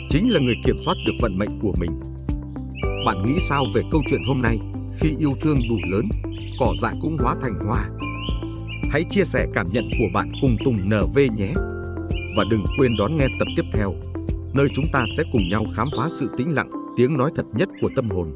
chính là người kiểm soát được vận mệnh của mình. Bạn nghĩ sao về câu chuyện hôm nay? Khi yêu thương đủ lớn, cỏ dại cũng hóa thành hoa. Hãy chia sẻ cảm nhận của bạn cùng Tùng NV nhé. Và đừng quên đón nghe tập tiếp theo, nơi chúng ta sẽ cùng nhau khám phá sự tĩnh lặng, tiếng nói thật nhất của tâm hồn.